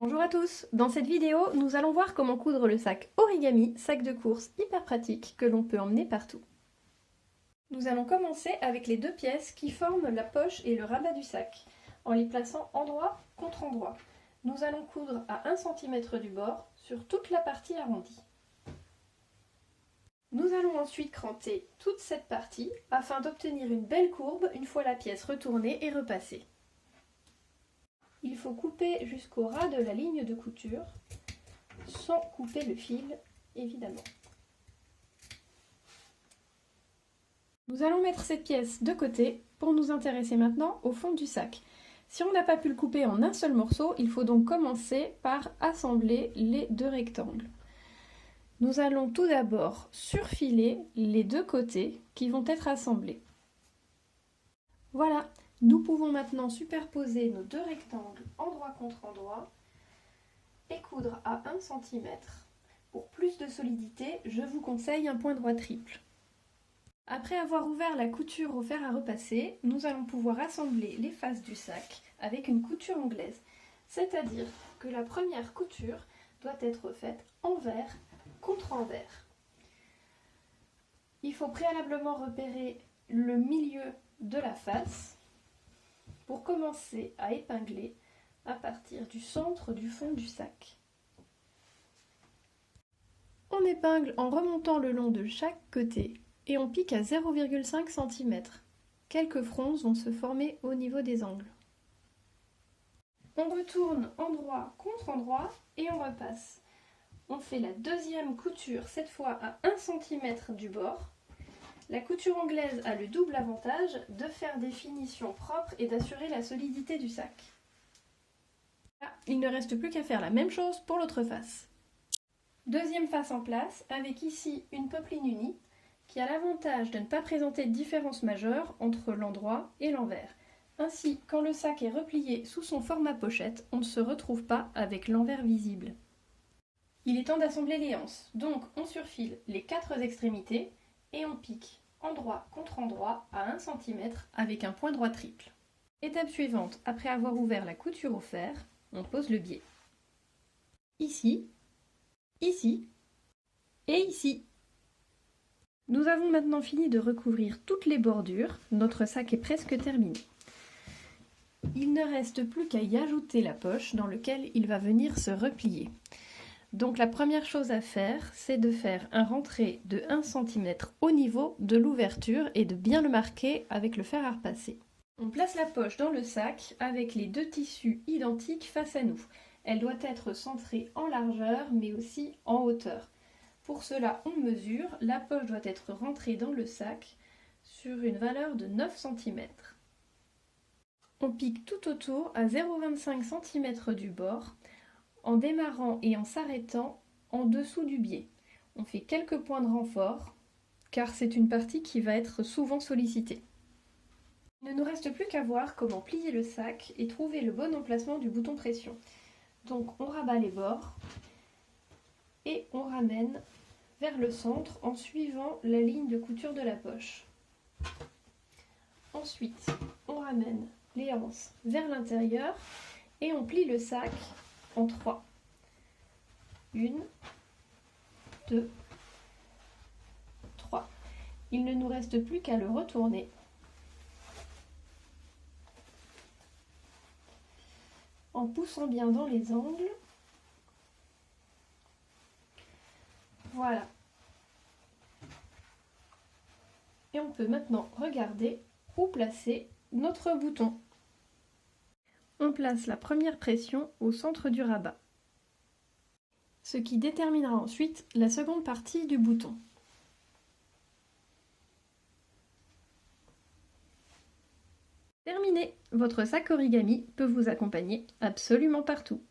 Bonjour à tous, dans cette vidéo, nous allons voir comment coudre le sac origami, sac de course hyper pratique que l'on peut emmener partout. Nous allons commencer avec les deux pièces qui forment la poche et le rabat du sac, en les plaçant endroit contre endroit. Nous allons coudre à 1 cm du bord sur toute la partie arrondie. Nous allons ensuite cranter toute cette partie afin d'obtenir une belle courbe une fois la pièce retournée et repassée. Il faut couper jusqu'au ras de la ligne de couture, sans couper le fil, évidemment. Nous allons mettre cette pièce de côté pour nous intéresser maintenant au fond du sac. Si on n'a pas pu le couper en un seul morceau, il faut donc commencer par assembler les deux rectangles. Nous allons tout d'abord surfiler les deux côtés qui vont être assemblés. Voilà. Nous pouvons maintenant superposer nos deux rectangles endroit contre endroit et coudre à 1 cm. Pour plus de solidité, je vous conseille un point droit triple. Après avoir ouvert la couture au fer à repasser, nous allons pouvoir assembler les faces du sac avec une couture anglaise. C'est-à-dire que la première couture doit être faite envers contre envers. Il faut préalablement repérer le milieu de la face pour commencer à épingler à partir du centre du fond du sac. On épingle en remontant le long de chaque côté et on pique à 0,5 cm. Quelques fronces vont se former au niveau des angles. On retourne endroit contre endroit et on repasse. On fait la deuxième couture, cette fois à 1 cm du bord. La couture anglaise a le double avantage de faire des finitions propres et d'assurer la solidité du sac. Il ne reste plus qu'à faire la même chose pour l'autre face. Deuxième face en place, avec ici une popeline unie, qui a l'avantage de ne pas présenter de différence majeure entre l'endroit et l'envers. Ainsi, quand le sac est replié sous son format pochette, on ne se retrouve pas avec l'envers visible. Il est temps d'assembler les anses, donc on surfile les 4 extrémités et on pique endroit contre endroit à 1 cm avec un point droit triple. Étape suivante, après avoir ouvert la couture au fer, on pose le biais. Ici, ici et ici. Nous avons maintenant fini de recouvrir toutes les bordures, notre sac est presque terminé. Il ne reste plus qu'à y ajouter la poche dans laquelle il va venir se replier. Donc la première chose à faire, c'est de faire un rentré de 1 cm au niveau de l'ouverture et de bien le marquer avec le fer à repasser. On place la poche dans le sac avec les deux tissus identiques face à nous. Elle doit être centrée en largeur mais aussi en hauteur. Pour cela, on mesure, la poche doit être rentrée dans le sac sur une valeur de 9 cm. On pique tout autour à 0,25 cm du bord, en démarrant et en s'arrêtant en dessous du biais. On fait quelques points de renfort, car c'est une partie qui va être souvent sollicitée. Il ne nous reste plus qu'à voir comment plier le sac et trouver le bon emplacement du bouton pression. Donc on rabat les bords et on ramène vers le centre en suivant la ligne de couture de la poche. Ensuite, on ramène les anses vers l'intérieur et on plie le sac en 3. 1, 2, 3. Il ne nous reste plus qu'à le retourner. En poussant bien dans les angles. Voilà. Et on peut maintenant regarder où placer notre bouton. On place la première pression au centre du rabat, ce qui déterminera ensuite la seconde partie du bouton. Terminé! Votre sac origami peut vous accompagner absolument partout.